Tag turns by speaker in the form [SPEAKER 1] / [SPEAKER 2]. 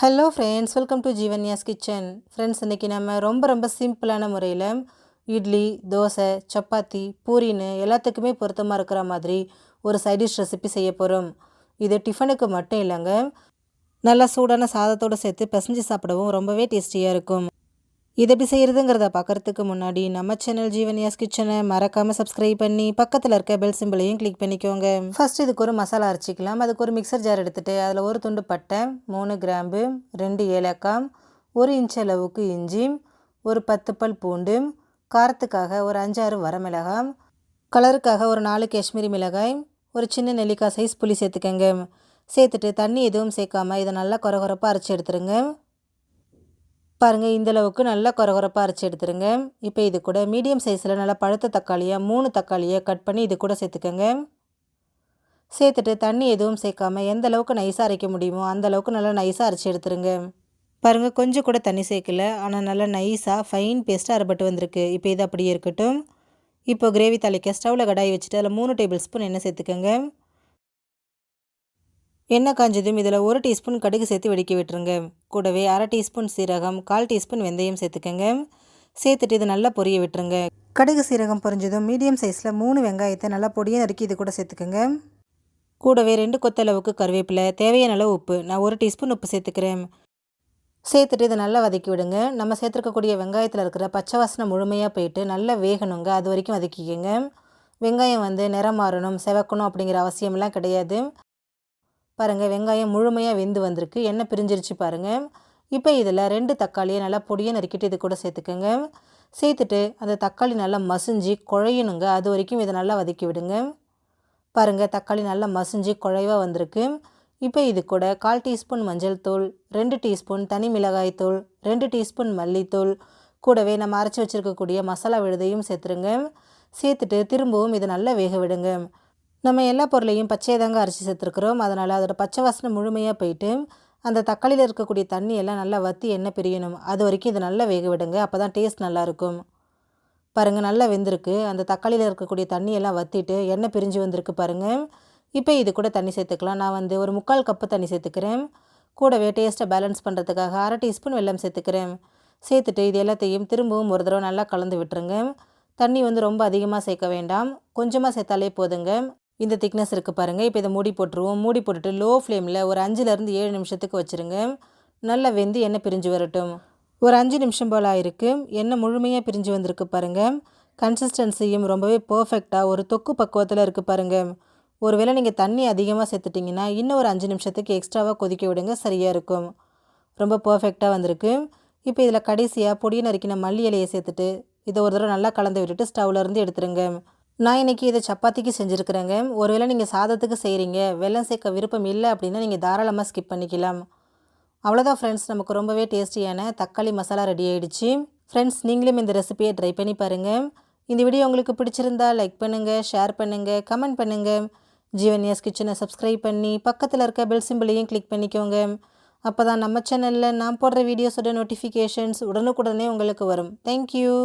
[SPEAKER 1] Hello friends, welcome to Jeevanya's kitchen. Friends, இன்றைக்கி நம்ம ரொம்ப சிம்பிளான முறையில் இட்லி, தோசை, சப்பாத்தி, பூரின்னு எல்லாத்துக்குமே பொருத்தமாக இருக்கிற மாதிரி ஒரு சைட் டிஷ் ரெசிபி செய்ய போகிறோம். இது டிஃபனுக்கு மட்டும் இல்லைங்க, நல்லா சூடான சாதத்தோடு சேர்த்து பிசைஞ்சு சாப்பிடவும் ரொம்பவே டேஸ்டியாக இருக்கும். இது எப்படி செய்கிறதுங்கிறத பார்க்குறதுக்கு முன்னாடி நம்ம சேனல் ஜீவன்யாஸ் கிச்சனை மறக்காமல் சப்ஸ்கிரைப் பண்ணி பக்கத்தில் இருக்க பெல் சிம்பிளையும் கிளிக் பண்ணிக்கோங்க. ஃபர்ஸ்ட் இதுக்கு ஒரு மசாலா அரைச்சிக்கலாம். அதுக்கு ஒரு மிக்சர் ஜார் எடுத்துகிட்டு அதில் ஒரு துண்டு பட்டை, 3 கிராம்பு, 2 ஏலக்காய், 1 இன்ச் அளவுக்கு இஞ்சி, ஒரு 10 பல் பூண்டு, காரத்துக்காக ஒரு 5-6 வரமிளகாய், கலருக்காக ஒரு 4 காஷ்மீரி மிளகாய், ஒரு சின்ன நெல்லிக்காய் சைஸ் புளி சேர்த்துக்கங்க. சேர்த்துட்டு தண்ணி எதுவும் சேர்க்காமல் இதை நல்லா கொரகொரப்பாக அரைச்சி எடுத்துருங்க. பாருங்கள், இந்தளவுக்கு நல்லா கொரகொரப்பாக அரைச்சி எடுத்துருங்க. இப்போ இது கூட மீடியம் சைஸில் நல்லா பழுத்த தக்காளியாக 3 தக்காளியை கட் பண்ணி இது கூட சேர்த்துக்கங்க. சேர்த்துட்டு தண்ணி எதுவும் சேர்க்காம எந்த அளவுக்கு நைஸாக அரைக்க முடியுமோ அந்தளவுக்கு நல்லா நைஸாக அரைச்சி எடுத்துருங்க. பாருங்கள், கொஞ்சம் கூட தண்ணி சேர்க்கல, ஆனால் நல்லா நைஸாக ஃபைன் பேஸ்ட்டாக அரைப்பட்டு வந்திருக்கு. இப்போ இது அப்படியே இருக்கட்டும். இப்போ கிரேவி தாளிக்க ஸ்டவ்வில் கடாய் வச்சுட்டு அதில் 3 டேபிள் ஸ்பூன் எண்ணெய் சேர்த்துக்கங்க. எண்ணெய் காஞ்சதும் இதில் 1 டீஸ்பூன் கடுகு சேர்த்து வெடிக்க விட்டுருங்க. கூடவே 1/2 டீஸ்பூன் சீரகம், 1/4 டீஸ்பூன் வெந்தயம் சேர்த்துக்கங்க. சேர்த்துட்டு இது நல்லா பொரிய விட்டுருங்க. கடுகு சீரகம் பொரிஞ்சதும் மீடியம் சைஸில் 3 வெங்காயத்தை நல்லா பொடியாக நறுக்கி இது கூட சேர்த்துக்கங்க. கூடவே 2 கொத்தளவுக்கு கருவேப்பிலை, தேவையான அளவு உப்பு, நான் 1 டீஸ்பூன் உப்பு சேர்த்துக்கிறேன். சேர்த்துட்டு இதை நல்லா வதக்கி விடுங்க. நம்ம சேர்த்துருக்கக்கூடிய வெங்காயத்தில் இருக்கிற பச்சை வாசனை முழுமையாக போயிட்டு நல்லா வேகணுங்க, அது வரைக்கும் வதக்கிக்கங்க. வெங்காயம் நிறம் மாறணும், செவக்கணும் அப்படிங்கிற அவசியம்லாம் கிடையாது. பாருங்கள், வெங்காயம் முழுமையாக வெந்து வந்திருக்கு, எண்ணெய் பிரிஞ்சிருச்சு பாருங்கள். இப்போ இதில் 2 தக்காளியை நல்லா பொடியாக நறுக்கிட்டு இது கூட சேர்த்துக்கோங்க. சேர்த்துட்டு அந்த தக்காளி நல்லா மசிஞ்சு குழையணுங்க, அது வரைக்கும் இதை நல்லா வதக்கி விடுங்க. பாருங்கள், தக்காளி நல்லா மசிஞ்சு குழைவாக வந்திருக்கு. இப்போ இது கூட 1/4 டீஸ்பூன் மஞ்சள் தூள், 2 டீஸ்பூன் தனி மிளகாய் தூள், 2 டீஸ்பூன் மல்லித்தூள், கூடவே நம்ம அரைச்சி வச்சுருக்கக்கூடிய மசாலா விழுதையும் சேர்த்துருங்க. சேர்த்துட்டு திரும்பவும் இதை நல்லா வேக விடுங்க. நம்ம எல்லா பொருளையும் பச்சையாக தாங்க அரைச்சி சேர்த்துருக்குறோம், அதனால் அதோட பச்சை வாசனை முழுமையாக போயிட்டு அந்த தக்காளியில் இருக்கக்கூடிய தண்ணி எல்லாம் நல்லா வற்றி எண்ணெய் பிரியணும், அது வரைக்கும் இதை நல்லா வேக விடுங்க. அப்போ தான் டேஸ்ட் நல்லாயிருக்கும். பாருங்கள், நல்லா வெந்திருக்கு. அந்த தக்காளியில் இருக்கக்கூடிய தண்ணி எல்லாம் வற்றிட்டு எண்ணெய் பிரிஞ்சு வந்திருக்கு பாருங்கள். இப்போ இது கூட தண்ணி சேர்த்துக்கலாம். நான் ஒரு 3/4 கப்பு தண்ணி சேர்த்துக்கிறேன். கூடவே டேஸ்ட்டை பேலன்ஸ் பண்ணுறதுக்காக 1/2 டீஸ்பூன் வெல்லம் சேர்த்துக்கிறேன். சேர்த்துட்டு இது எல்லாத்தையும் திரும்பவும் ஒரு தடவை நல்லா கலந்து விட்டுருங்க. தண்ணி ரொம்ப அதிகமாக சேர்க்க வேண்டாம், கொஞ்சமாக சேர்த்தாலே போதுங்க. இந்த திக்னஸ் இருக்குது பாருங்கள். இப்போ இதை மூடி போட்டுருவோம். மூடி போட்டுட்டு லோ ஃப்ளேமில் ஒரு 5லேருந்து 7 நிமிஷத்துக்கு வச்சுருங்க. நல்லா வெந்து எண்ணெய் பிரிஞ்சு வரட்டும். ஒரு 5 நிமிஷம் போல் ஆயிருக்கு, எண்ணெய் முழுமையாக பிரிஞ்சு வந்திருக்கு பாருங்கள். கன்சிஸ்டன்சியும் ரொம்பவே பர்ஃபெக்டாக ஒரு தொக்கு பக்குவத்தில் இருக்குது பாருங்கள். ஒருவேளை நீங்கள் தண்ணி அதிகமாக சேர்த்துட்டிங்கன்னா இன்னும் ஒரு 5 நிமிஷத்துக்கு எக்ஸ்ட்ராவாக கொதிக்க விடுங்க, சரியாக இருக்கும். ரொம்ப பர்ஃபெக்டாக வந்திருக்கு. இப்போ இதில் கடைசியாக பொடியை நறுக்கின மல்லி இலையை சேர்த்துட்டு இதை ஒரு தடவை நல்லா கலந்து விட்டுட்டு ஸ்டவ்லேருந்து எடுத்துருங்க. நான் இன்றைக்கி இதை சப்பாத்திக்கு செஞ்சுருக்குறேங்க. ஒருவேளை நீங்கள் சாதத்துக்கு செய்கிறீங்க, வெல்லம் சேர்க்க விருப்பம் இல்லை அப்படின்னா நீங்கள் தாராளமாக ஸ்கிப் பண்ணிக்கலாம். அவ்வளோதான் ஃப்ரெண்ட்ஸ், நமக்கு ரொம்பவே டேஸ்டியான தக்காளி மசாலா ரெடி ஆகிடுச்சு. ஃப்ரெண்ட்ஸ், நீங்களும் இந்த ரெசிபியை ட்ரை பண்ணி பாருங்கள். இந்த வீடியோ உங்களுக்கு பிடிச்சிருந்தா லைக் பண்ணுங்கள், ஷேர் பண்ணுங்கள், கமெண்ட் பண்ணுங்கள். ஜீவன்யாஸ் கிச்சனை சப்ஸ்கிரைப் பண்ணி பக்கத்தில் இருக்க பெல் சிம்பிளையும் கிளிக் பண்ணிக்கோங்க. அப்போ தான் நம்ம சேனலில் நான் போடுற வீடியோஸோட நோட்டிஃபிகேஷன்ஸ் உடனுக்குடனே உங்களுக்கு வரும். தேங்க்யூ.